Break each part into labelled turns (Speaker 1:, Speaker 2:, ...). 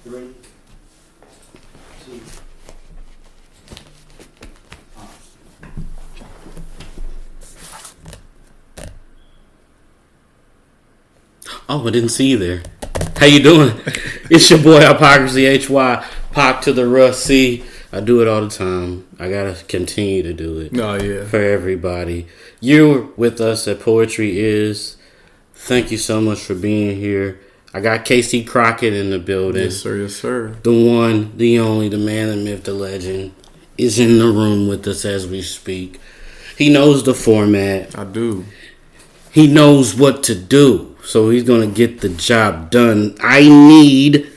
Speaker 1: 3, 2. Oh, I didn't see you there. How you doing? It's your boy Hypocrisy HY. Pop to the Rust C. I do it all the time. I gotta continue to do it.
Speaker 2: Oh yeah.
Speaker 1: For everybody. You're with us at Poetry Is. Thank you so much for being here. I got KC Crocket in the building.
Speaker 2: Yes, sir. Yes, sir.
Speaker 1: The one, the only, the man, the myth, the legend is in the room with us as we speak. He knows the format.
Speaker 2: I do.
Speaker 1: He knows what to do. So he's going to get the job done. I need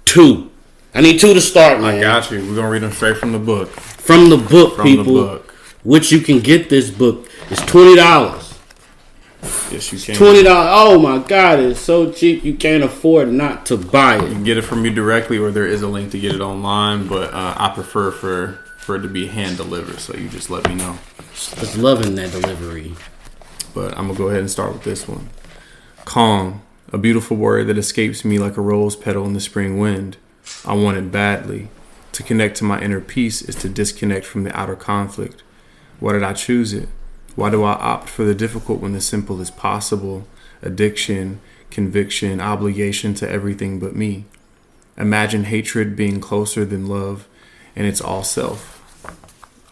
Speaker 1: 2. I need 2 to start, man.
Speaker 2: I got you. We're going to read them straight from the book.
Speaker 1: From the book,
Speaker 2: from
Speaker 1: people.
Speaker 2: The book.
Speaker 1: Which you can get this book. It's $20.
Speaker 2: Yes, you can.
Speaker 1: $20. Oh, my God. It's so cheap you can't afford not to buy it.
Speaker 2: You can get it from me directly, or there is a link to get it online. But I prefer for it to be hand delivered. So you just let me know.
Speaker 1: Just loving that delivery.
Speaker 2: But I'm going to go ahead and start with this one. Calm, a beautiful word that escapes me like a rose petal in the spring wind. I want it badly. To connect to my inner peace is to disconnect from the outer conflict. Why did I choose it? Why do I opt for the difficult when the simple is possible? Addiction, conviction, obligation to everything but me. Imagine hatred being closer than love, and it's all self.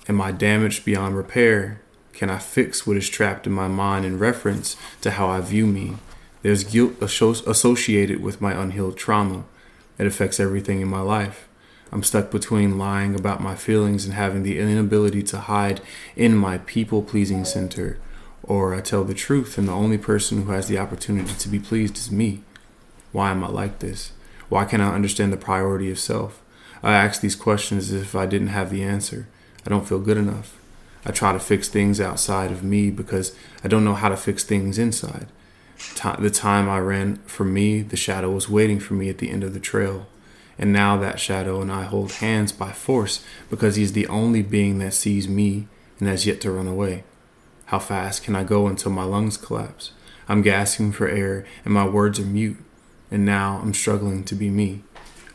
Speaker 2: Am I damaged beyond repair? Can I fix what is trapped in my mind in reference to how I view me? There's guilt associated with my unhealed trauma. It affects everything in my life. I'm stuck between lying about my feelings and having the inability to hide in my people-pleasing center. Or I tell the truth and the only person who has the opportunity to be pleased is me. Why am I like this? Why can't I understand the priority of self? I ask these questions as if I didn't have the answer. I don't feel good enough. I try to fix things outside of me because I don't know how to fix things inside. The time I ran from me, the shadow was waiting for me at the end of the trail. And now that shadow and I hold hands by force because he's the only being that sees me and has yet to run away. How fast can I go until my lungs collapse? I'm gasping for air and my words are mute. And now I'm struggling to be me.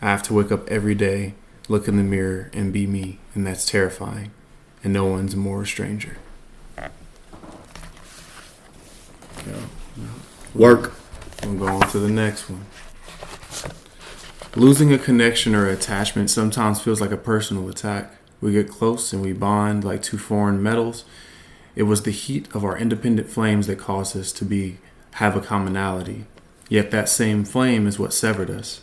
Speaker 2: I have to wake up every day, look in the mirror and be me. And that's terrifying. And no one's more a stranger.
Speaker 1: Work.
Speaker 2: I'm going to the next one. Losing a connection or attachment sometimes feels like a personal attack. We get close and we bond like two foreign metals. It was the heat of our independent flames that caused us to have a commonality. Yet that same flame is what severed us.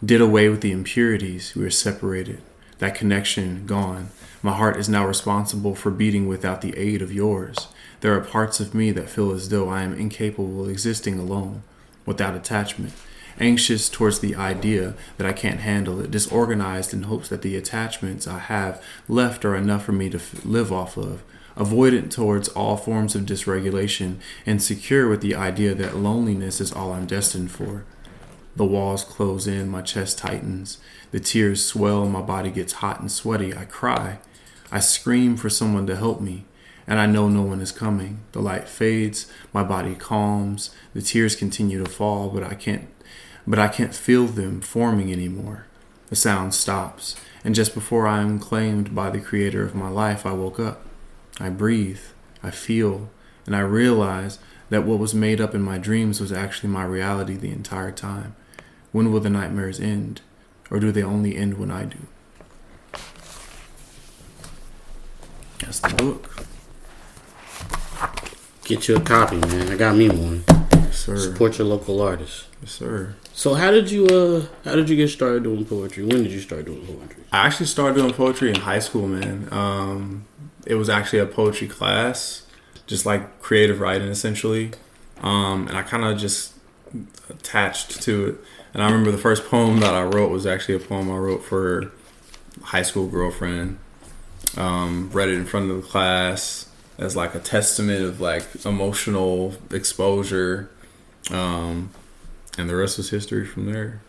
Speaker 2: Did away with the impurities. We were separated. That connection gone. My heart is now responsible for beating without the aid of yours. There are parts of me that feel as though I am incapable of existing alone, without attachment. Anxious towards the idea that I can't handle it, disorganized in hopes that the attachments I have left are enough for me to live off of, avoidant towards all forms of dysregulation, and secure with the idea that loneliness is all I'm destined for. The walls close in, my chest tightens, the tears swell, my body gets hot and sweaty, I cry. I scream for someone to help me, and I know no one is coming. The light fades, my body calms, the tears continue to fall, but I can't feel them forming anymore. The sound stops, and just before I am claimed by the creator of my life, I woke up. I breathe, I feel, and I realize that what was made up in my dreams was actually my reality the entire time. When will the nightmares end? Or do they only end when I do? That's the book.
Speaker 1: Get you a copy, man. I got me one.
Speaker 2: Yes, sir.
Speaker 1: Support your local artists.
Speaker 2: Yes, sir.
Speaker 1: So how did you get started doing poetry? When did you start doing poetry?
Speaker 2: I actually started doing poetry in high school, man. It was actually a poetry class, just like creative writing, essentially. And I kind of just attached to it. And I remember the first poem that I wrote was actually a poem I wrote for a high school girlfriend. Read it in front of the class as like a testament of like emotional exposure. And the rest was history from there.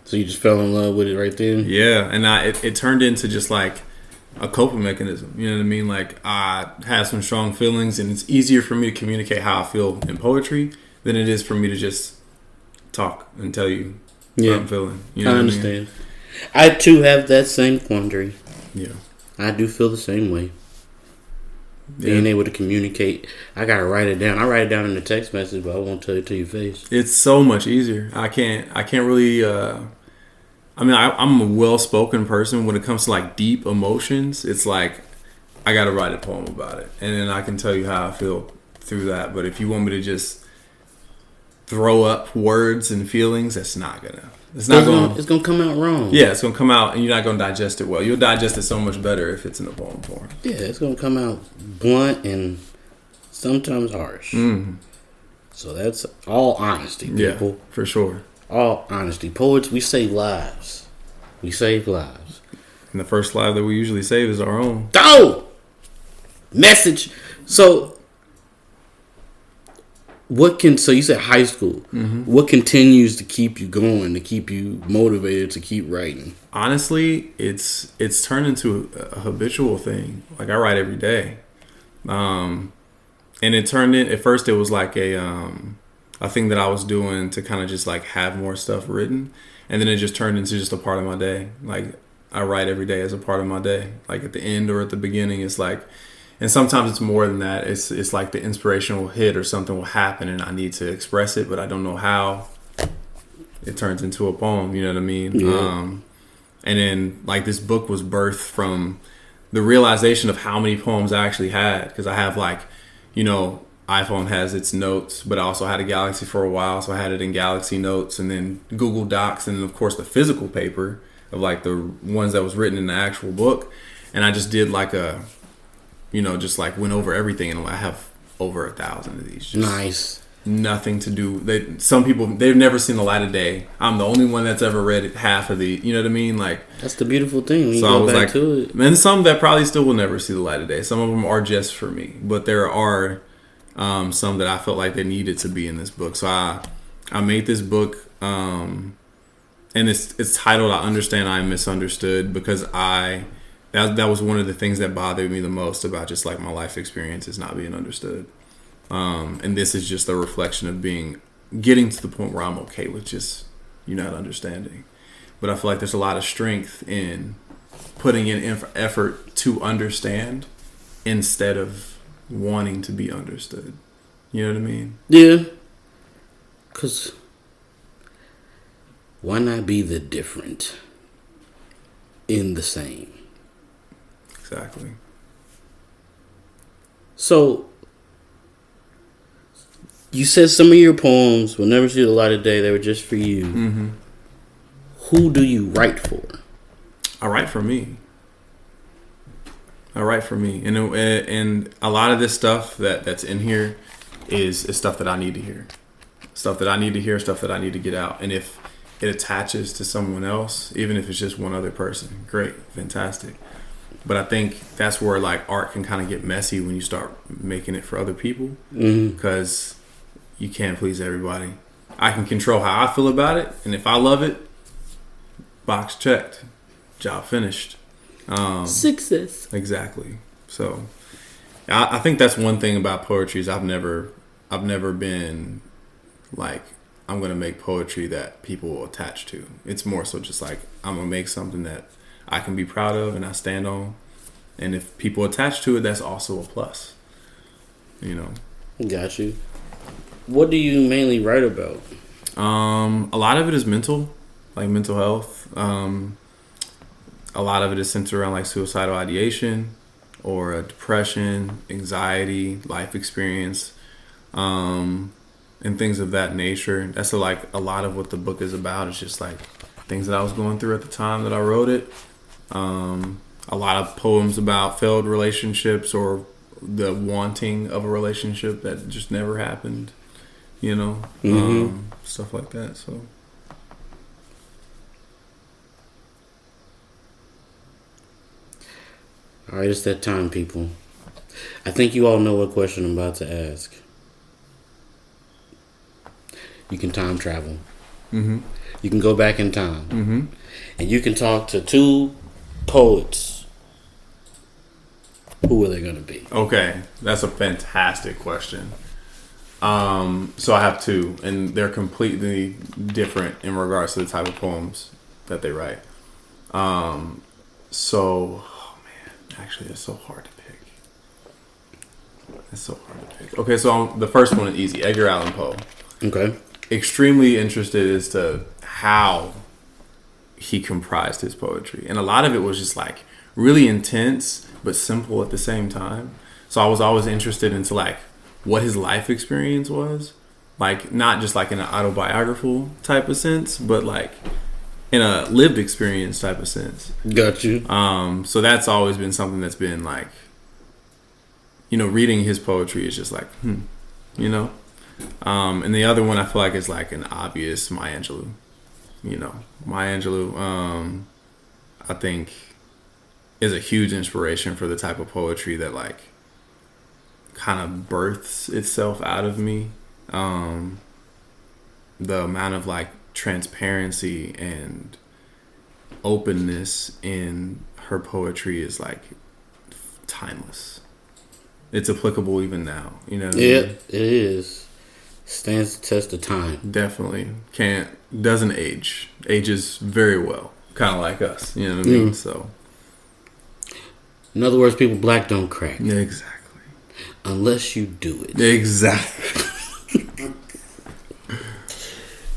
Speaker 1: So you just fell in love with it right then?
Speaker 2: Yeah, and it turned into just like a coping mechanism. You know what I mean? Like I have some strong feelings, and it's easier for me to communicate how I feel in poetry than it is for me to just talk and tell you
Speaker 1: Yeah.
Speaker 2: what I'm feeling. You
Speaker 1: I
Speaker 2: know
Speaker 1: understand. I too have that same quandary.
Speaker 2: Yeah.
Speaker 1: I do feel the same way. Being able to communicate, I gotta write it down. I write it down in the text message, but I won't tell it to your face.
Speaker 2: It's so much easier. I can't really. I mean, I'm a well-spoken person. When it comes to like deep emotions, it's like I gotta write a poem about it, and then I can tell you how I feel through that. But if you want me to just throw up words and feelings, that's not gonna. It's
Speaker 1: gonna come out wrong.
Speaker 2: Yeah, it's gonna come out, and you're not gonna digest it well. You'll digest it so much better if it's in a poem form.
Speaker 1: Yeah, it's gonna come out blunt and sometimes harsh. So that's all honesty, people.
Speaker 2: Yeah, for sure.
Speaker 1: All honesty. Poets, we save lives. We save lives.
Speaker 2: And the first life that we usually save is our own.
Speaker 1: Oh! Message. So so you said high school. What continues to keep you going, to keep you motivated to keep writing?
Speaker 2: Honestly, it's turned into a habitual thing. Like I write every day. And it turned in, at first it was like a thing that I was doing to kind of just like have more stuff written. And then it just turned into just a part of my day. Like I write every day as a part of my day. Like at the end or at the beginning, it's like, and sometimes it's more than that. It's like the inspiration will hit or something will happen and I need to express it, but I don't know how. It turns into a poem, you know what I mean?
Speaker 1: Yeah.
Speaker 2: And then like this book was birthed from the realization of how many poems I actually had. Because I have like, you know, iPhone has its notes, but I also had a Galaxy for a while. So I had it in Galaxy Notes and then Google Docs and then of course the physical paper of like the ones that was written in the actual book. And I just did like a, you know, just like went over everything, and I have over 1,000 of these. Just
Speaker 1: Nice.
Speaker 2: Nothing to do. Some people, they've never seen the light of day. I'm the only one that's ever read half of the. You know what I mean? Like
Speaker 1: that's the beautiful thing. When you
Speaker 2: so
Speaker 1: go
Speaker 2: I was
Speaker 1: back
Speaker 2: like,
Speaker 1: to it.
Speaker 2: and some that probably still will never see the light of day. Some of them are just for me, but there are some that I felt like they needed to be in this book. So I made this book, and it's titled "I Understand I Am Misunderstood" because that was one of the things that bothered me the most about just like my life experience is not being understood. And this is just a reflection of getting to the point where I'm okay with just you not understanding. But I feel like there's a lot of strength in putting in effort to understand instead of wanting to be understood. You know what I mean?
Speaker 1: Yeah. Because why not be the different in the same?
Speaker 2: Exactly.
Speaker 1: So, you said some of your poems will never see the light of day. They were just for you.
Speaker 2: Mm-hmm.
Speaker 1: Who do you write for?
Speaker 2: I write for me. And a lot of this stuff that's in here is stuff that I need to hear. Stuff that I need to hear, stuff that I need to get out. And if it attaches to someone else, even if it's just one other person, great, fantastic. But I think that's where like art can kind of get messy when you start making it for other people, because you can't please everybody. I can control how I feel about it, and if I love it, box checked, job finished.
Speaker 1: Success.
Speaker 2: Exactly. So I think that's one thing about poetry is I've never been like I'm gonna make poetry that people will attach to. It's more so just like I'm gonna make something that I can be proud of and I stand on, and if people attach to it, that's also a plus. You know.
Speaker 1: Got you. What do you mainly write about?
Speaker 2: A lot of it is mental health. A lot of it is centered around like suicidal ideation or depression, anxiety, life experience, and things of that nature. That's like a lot of what the book is about. It's just like things that I was going through at the time that I wrote it. A lot of poems about failed relationships or the wanting of a relationship that just never happened, you know, stuff like that. So.
Speaker 1: All right, it's that time, people. I think you all know what question I'm about to ask. You can time travel.
Speaker 2: Mm-hmm.
Speaker 1: You can go back in time.
Speaker 2: Mm-hmm.
Speaker 1: And you can talk to two poets. Who are they going to be?
Speaker 2: Okay, that's a fantastic question. So I have two, and they're completely different in regards to the type of poems that they write. Oh man, actually, it's so hard to pick. It's so hard to pick. Okay, so the first one is easy. Edgar Allan Poe.
Speaker 1: Okay.
Speaker 2: Extremely interested as to how he comprised his poetry, and a lot of it was just like really intense but simple at the same time. So I was always interested into like what his life experience was, like not just like in an autobiographical type of sense, but like in a lived experience type of sense.
Speaker 1: Got you.
Speaker 2: So that's always been something that's been like, reading his poetry is just like, and the other one I feel like is like an obvious Maya Angelou. Maya Angelou, I think, is a huge inspiration for the type of poetry that like kind of births itself out of me. The amount of like transparency and openness in her poetry is like timeless. It's applicable even now. What I mean?
Speaker 1: It is. Stands the test of time.
Speaker 2: Definitely doesn't ages very well, kind of like us. You know what I mean? So,
Speaker 1: in other words, people black don't crack.
Speaker 2: Exactly.
Speaker 1: Unless you do it.
Speaker 2: Exactly.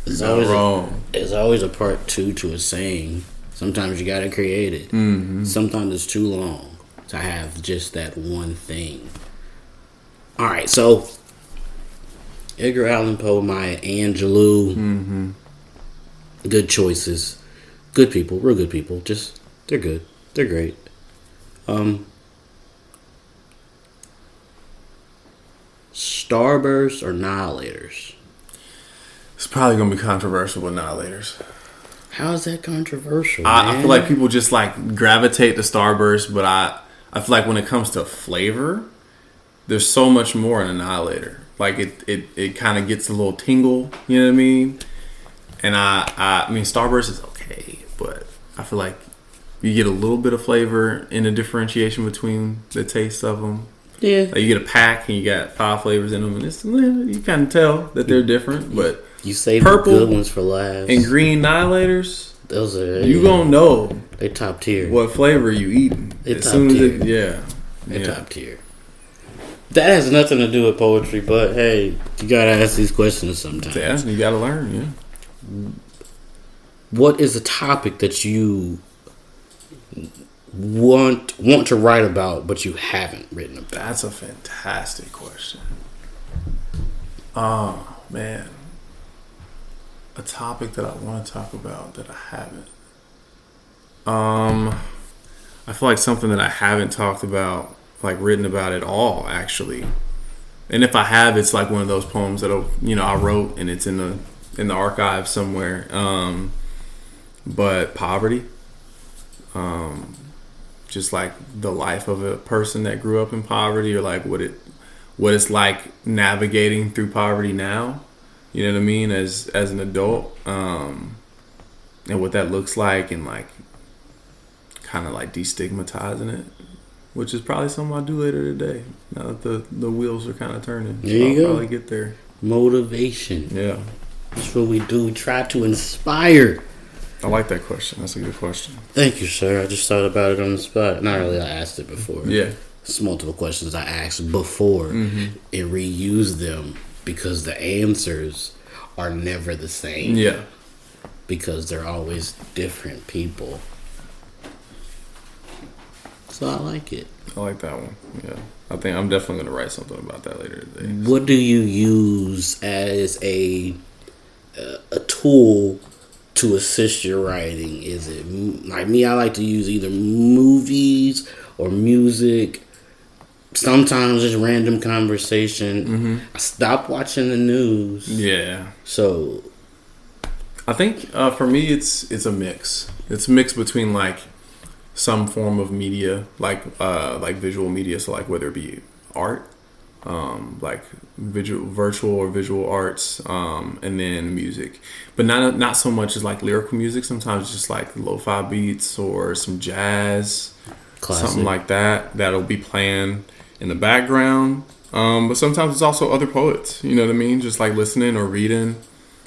Speaker 1: It's always wrong. There's always a part two to a saying. Sometimes you gotta create it. Mm-hmm. Sometimes it's too long to have just that one thing. All right, so Edgar Allan Poe, Maya Angelou, good choices, good people, real good people. Just they're good, they're great. Starbursts or Annihilators?
Speaker 2: It's probably gonna be controversial with Annihilators.
Speaker 1: How is that controversial?
Speaker 2: I feel like people just like gravitate to Starburst, but I feel like when it comes to flavor, there's so much more in Annihilator. Like it kind of gets a little tingle, you know what I mean? And I mean Starburst is okay, but I feel like you get a little bit of flavor in the differentiation between the taste of them.
Speaker 1: Yeah,
Speaker 2: like you get a pack and you got 5 flavors in them, and it's, you kind of tell that they're different. But
Speaker 1: you save purple, the good ones for last.
Speaker 2: And green Annihilators,
Speaker 1: those are
Speaker 2: you gonna know
Speaker 1: they top tier.
Speaker 2: What flavor you eating?
Speaker 1: They top tier. They top tier. That has nothing to do with poetry, but hey, you gotta ask these questions sometimes.
Speaker 2: Yeah, you gotta learn. Yeah.
Speaker 1: What is a topic that you want to write about, but you haven't written about?
Speaker 2: That's a fantastic question. Oh man, a topic that I want to talk about that I haven't. I feel like something that I haven't talked about, like written about at all, actually. And if I have, it's like one of those poems that I wrote and it's in the archive somewhere. But poverty. Just like the life of a person that grew up in poverty, or like what it's like navigating through poverty now. You know what I mean? As an adult, and what that looks like, and like kind of like destigmatizing it, which is probably something I'll do later today. Now that the wheels are kind of turning,
Speaker 1: there you go.
Speaker 2: Probably get there.
Speaker 1: Motivation.
Speaker 2: Yeah,
Speaker 1: that's what we do. We try to inspire.
Speaker 2: I like that question. That's a good question.
Speaker 1: Thank you, sir. I just thought about it on the spot. Not really. I asked it before.
Speaker 2: Yeah.
Speaker 1: It's multiple questions I asked before and reuse them because the answers are never the same.
Speaker 2: Yeah.
Speaker 1: Because they're always different people. So I like it.
Speaker 2: I like that one. Yeah. I think I'm definitely going to write something about that later today.
Speaker 1: What do you use as a tool to assist your writing? Is it like me? I like to use either movies or music. Sometimes just random conversation. I stopped watching the news.
Speaker 2: Yeah.
Speaker 1: So
Speaker 2: I think for me, it's a mix. It's a mix between like some form of media, like visual media. So like whether it be art, like virtual or visual arts, and then music, but not so much as like lyrical music. Sometimes just like lo-fi beats or some jazz, classic. Something like that. That'll be playing in the background, But sometimes it's also other poets. You know what I mean? Just like listening or reading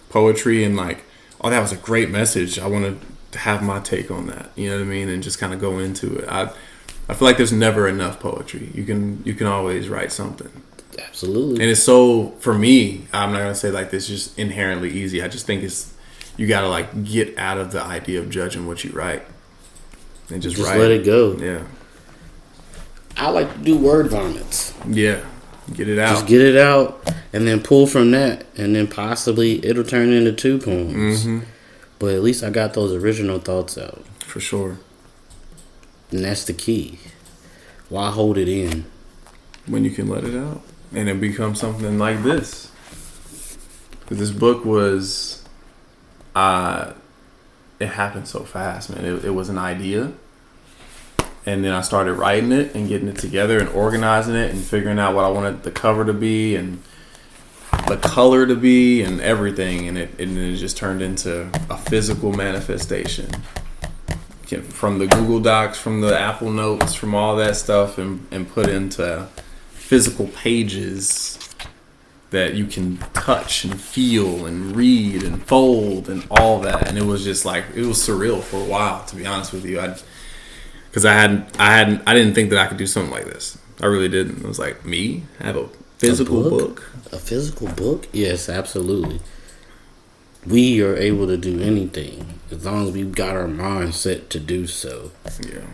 Speaker 2: poetry and like, oh, that was a great message. I want to have my take on that. You know what I mean? And just kind of go into it. I feel like there's never enough poetry. You can always write something.
Speaker 1: Absolutely.
Speaker 2: And it's so, for me, I'm not gonna say like this is just inherently easy. I just think you gotta like get out of the idea of judging what you write and just write.
Speaker 1: Let it go.
Speaker 2: Yeah.
Speaker 1: I like to do word vomits.
Speaker 2: Yeah. Get it out.
Speaker 1: Just get it out and then pull from that, and then possibly it'll turn into 2 poems.
Speaker 2: Mm-hmm.
Speaker 1: But at least I got those original thoughts out.
Speaker 2: For sure.
Speaker 1: And that's the key. Why hold it in?
Speaker 2: When you can let it out. And it becomes something like this. This book was, it happened so fast, man. It was an idea. And then I started writing it and getting it together and organizing it and figuring out what I wanted the cover to be and the color to be and everything. And it just turned into a physical manifestation. From the Google Docs, from the Apple Notes, from all that stuff and put into physical pages that you can touch and feel and read and fold and all that. And it was just like, it was surreal for a while, to be honest with you. Because I didn't think that I could do something like this. I really didn't. It was like, me? Have a physical book?
Speaker 1: A physical book? Yes, absolutely. We are able to do anything as long as we've got our mind set to do so.
Speaker 2: Yeah.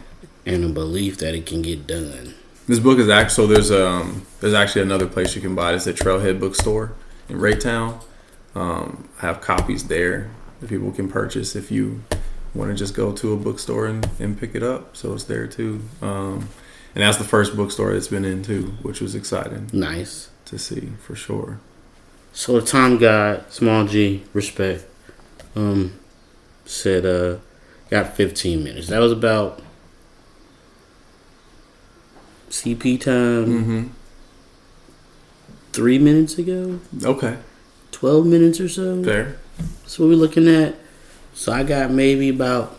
Speaker 2: And
Speaker 1: a belief that it can get done.
Speaker 2: This book is actually, so there's actually another place you can buy it. It's at Trailhead Bookstore in Raytown. I have copies there that people can purchase if you want to just go to a bookstore and pick it up. So it's there too. And that's the first bookstore it's been in too, which was exciting.
Speaker 1: Nice.
Speaker 2: To see, for sure.
Speaker 1: So the Time God, Small G, respect, said, got 15 minutes. That was about CP time 3 minutes ago.
Speaker 2: Okay.
Speaker 1: 12 minutes or so.
Speaker 2: Fair.
Speaker 1: That's what we're looking at. So I got maybe about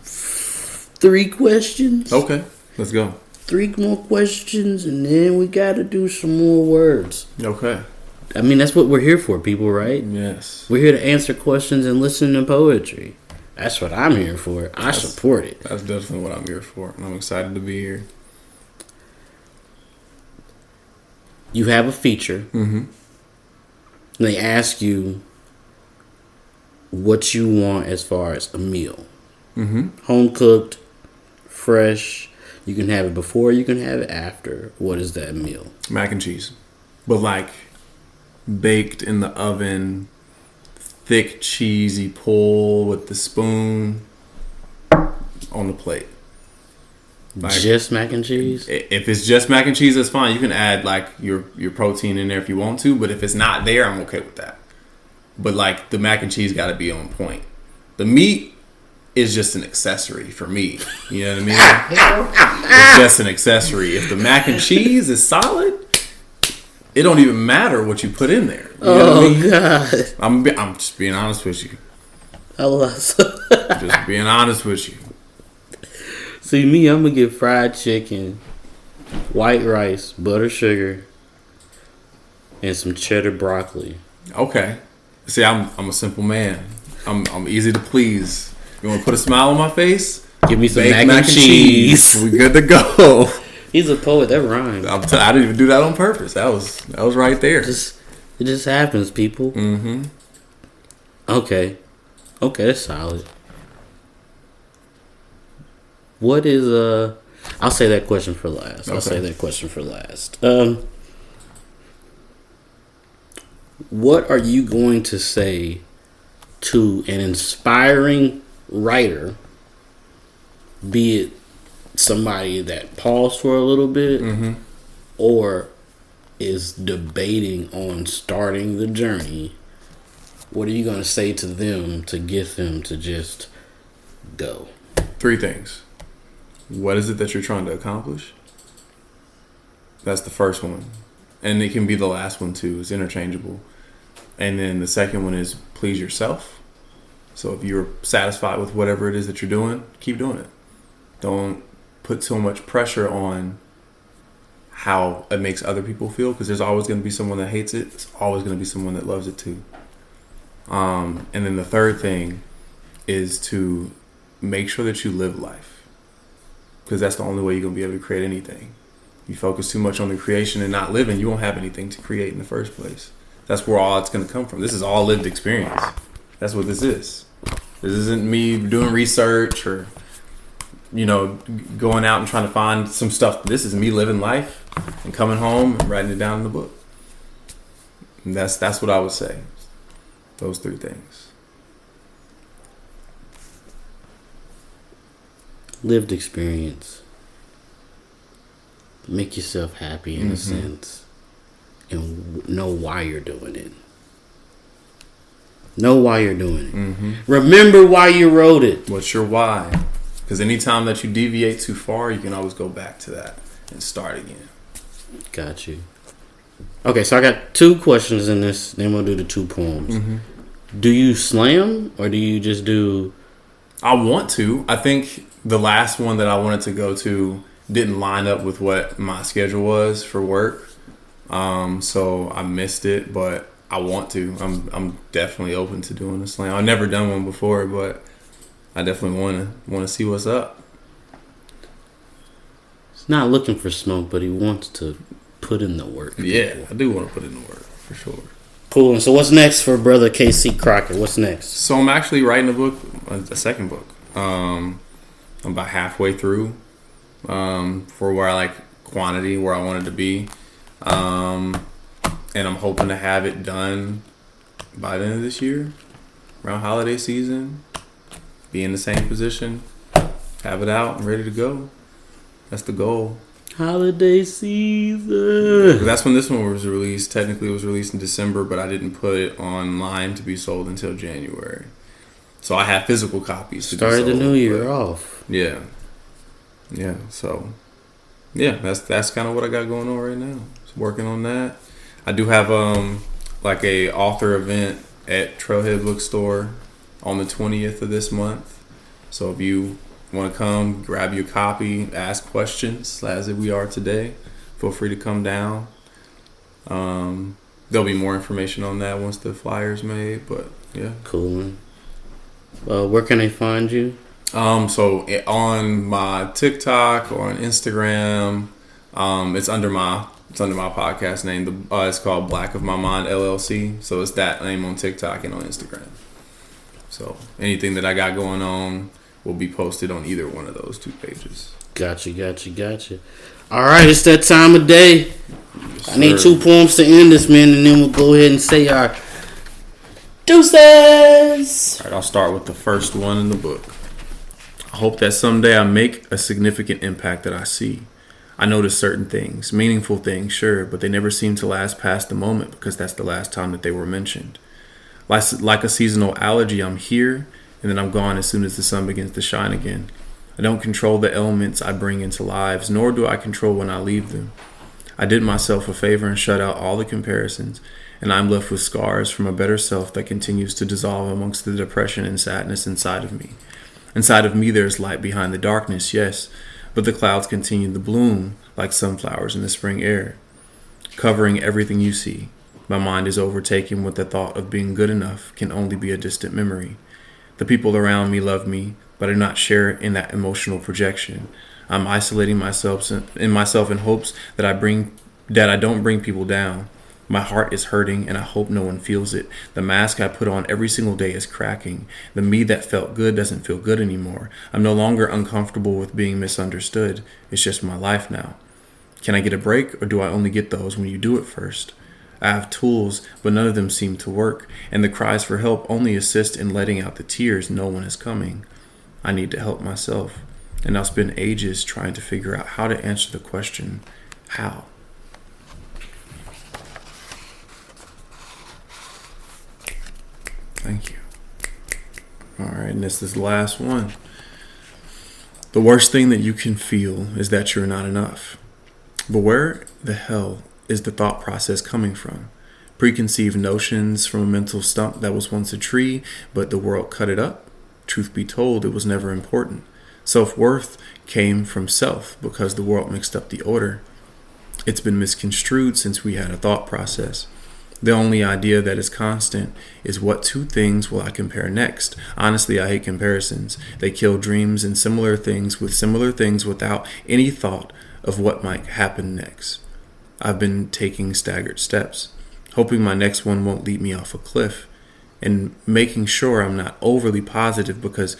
Speaker 1: 3 questions.
Speaker 2: Okay. Let's go.
Speaker 1: 3 more questions, and then we got to do some more words.
Speaker 2: Okay.
Speaker 1: I mean, that's what we're here for, people, right?
Speaker 2: Yes.
Speaker 1: We're here to answer questions and listen to poetry. That's what I'm here for. I support it.
Speaker 2: That's definitely what I'm here for, and I'm excited to be here.
Speaker 1: You have a feature.
Speaker 2: Mm-hmm.
Speaker 1: And they ask you what you want as far as a meal.
Speaker 2: Mm-hmm.
Speaker 1: Home cooked, fresh. You can have it before, you can have it after. What is that meal?
Speaker 2: Mac and cheese. But like baked in the oven, thick cheesy pull with the spoon on the plate. Like,
Speaker 1: just mac and cheese?
Speaker 2: If it's just mac and cheese, that's fine. You can add like your protein in there if you want to, but if it's not there, I'm okay with that. But like the mac and cheese got to be on point. The meat is just an accessory for me. You know what I mean? It's just an accessory. If the mac and cheese is solid, it don't even matter what you put in there. You know what I mean?
Speaker 1: God.
Speaker 2: I'm just being honest with you.
Speaker 1: Just
Speaker 2: being honest with you.
Speaker 1: See, me, I'm going to get fried chicken, white rice, butter sugar, and some cheddar broccoli.
Speaker 2: Okay. See, I'm a simple man. I'm easy to please. You want to put a smile on my face?
Speaker 1: Give me some mac and cheese.
Speaker 2: We good to go.
Speaker 1: He's a poet. That rhymes.
Speaker 2: I didn't even do that on purpose. That was right there.
Speaker 1: It just happens, people.
Speaker 2: Mm-hmm.
Speaker 1: Okay, that's solid. What is I'll say that question for last. What are you going to say to an inspiring writer, be it somebody that paused for a little bit or is debating on starting the journey? What are you going to say to them to get them to just go?
Speaker 2: 3 things. What is it that you're trying to accomplish? That's the first one. And it can be the last one too. It's interchangeable. And then the second one is please yourself. So if you're satisfied with whatever it is that you're doing, keep doing it. Don't put so much pressure on how it makes other people feel, because there's always going to be someone that hates it. There's always going to be someone that loves it too. And then the third thing is to make sure that you live life, because that's the only way you're going to be able to create anything. You focus too much on the creation and not living, you won't have anything to create in the first place. That's where all it's going to come from. This is all lived experience. That's what this is. This isn't me doing research or, going out and trying to find some stuff. This is me living life and coming home and writing it down in the book. And that's what I would say. Those three things.
Speaker 1: Lived experience. Make yourself happy in a sense, and know why you're doing it. Know why you're doing it. Remember why you wrote it.
Speaker 2: What's your why? Because anytime that you deviate too far, you can always go back to that and start again.
Speaker 1: Got you. Okay, so I got 2 questions in this. Then we'll do the 2 poems. Do you slam or do you just do?
Speaker 2: I want to. I think the last one that I wanted to go to didn't line up with what my schedule was for work, so I missed it. But I want to. I'm definitely open to doing a slam. I've never done one before, but I definitely want to see what's up.
Speaker 1: He's not looking for smoke, but he wants to put in the work.
Speaker 2: Yeah, I do want to put in the work for sure.
Speaker 1: Cool. And so what's next for brother KC Crockett? What's next?
Speaker 2: So I'm actually writing a book, a second book. I'm about halfway through. For where I like quantity, where I want it to be. And I'm hoping to have it done by the end of this year, around holiday season. Be in the same position, have it out and ready to go. That's the goal.
Speaker 1: Holiday season.
Speaker 2: That's when this one was released. Technically, it was released in December, but I didn't put it online to be sold until January. So I have physical copies.
Speaker 1: Started the new year off.
Speaker 2: Yeah. Yeah, so that's kind of what I got going on right now. Just working on that. I do have like a author event at Trailhead Bookstore on the 20th of this month. So if you want to come, grab your copy, ask questions as we are today, feel free to come down. There'll be more information on that once the flyer's made, but yeah.
Speaker 1: Cool. Where can they find you?
Speaker 2: So on my TikTok or on Instagram, it's under my podcast name. It's called Black of My Mind LLC. So it's that name on TikTok and on Instagram. So anything that I got going on will be posted on either one of those 2 pages. Gotcha.
Speaker 1: All right, it's that time of day. Yes, I need 2 poems to end this, man, and then we'll go ahead and say our deuces.
Speaker 2: All right, I'll start with the first one in the book. I hope that someday I make a significant impact that I see. I notice certain things, meaningful things, sure, but they never seem to last past the moment because that's the last time that they were mentioned. Like a seasonal allergy, I'm here, and then I'm gone as soon as the sun begins to shine again. I don't control the elements I bring into lives, nor do I control when I leave them. I did myself a favor and shut out all the comparisons, and I'm left with scars from a better self that continues to dissolve amongst the depression and sadness inside of me. Inside of me there's light behind the darkness, yes, but the clouds continue to bloom like sunflowers in the spring air, covering everything you see. My mind is overtaken with the thought of being good enough can only be a distant memory. The people around me love me, but I do not share in that emotional projection. I'm isolating myself in hopes that I don't bring people down. My heart is hurting and I hope no one feels it. The mask I put on every single day is cracking. The me that felt good doesn't feel good anymore. I'm no longer uncomfortable with being misunderstood. It's just my life now. Can I get a break, or do I only get those when you do it first? I have tools, but none of them seem to work, and the cries for help only assist in letting out the tears no one is coming. I need to help myself, and I'll spend ages trying to figure out how to answer the question, how? Thank you. All right, and this is the last one. The worst thing that you can feel is that you're not enough. But where the hell is the thought process coming from? Preconceived notions from a mental stump that was once a tree, but the world cut it up? Truth be told, it was never important. Self-worth came from self because the world mixed up the order. It's been misconstrued since we had a thought process. The only idea that is constant is what two things will I compare next. Honestly, I hate comparisons. They kill dreams and similar things with similar things without any thought of what might happen next. I've been taking staggered steps, hoping my next one won't lead me off a cliff, and making sure I'm not overly positive because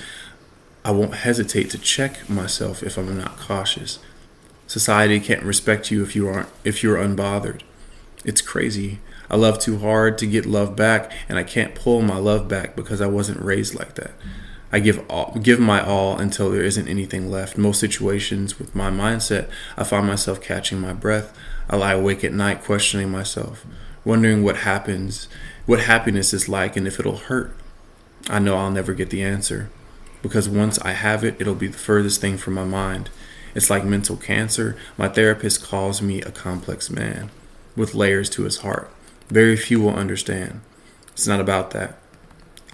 Speaker 2: I won't hesitate to check myself if I'm not cautious. Society can't respect you if you're unbothered. It's crazy. I love too hard to get love back, and I can't pull my love back because I wasn't raised like that. I give my all until there isn't anything left. Most situations with my mindset, I find myself catching my breath. I lie awake at night questioning myself, wondering what happiness is like and if it'll hurt. I know I'll never get the answer, because once I have it, it'll be the furthest thing from my mind. It's like mental cancer. My therapist calls me a complex man with layers to his heart. Very few will understand. It's not about that.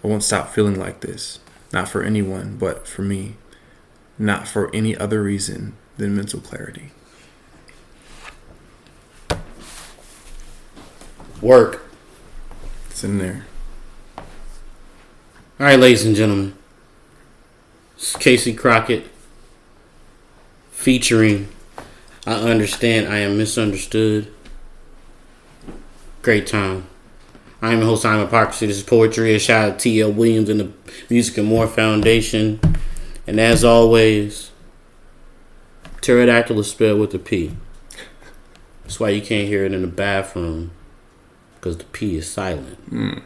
Speaker 2: I won't stop feeling like this. Not for anyone, but for me. Not for any other reason than mental clarity.
Speaker 1: Work.
Speaker 2: It's in there.
Speaker 1: All right, ladies and gentlemen. It's Casey Crockett featuring I Understand I Am Misunderstood. Great time. I am the host, I'm Hypocrisy. This is Poetry. A shout out to T.L. Williams and the Music and More Foundation. And as always, pterodactyl is spelled with a P. That's why you can't hear it in the bathroom, because the P is silent.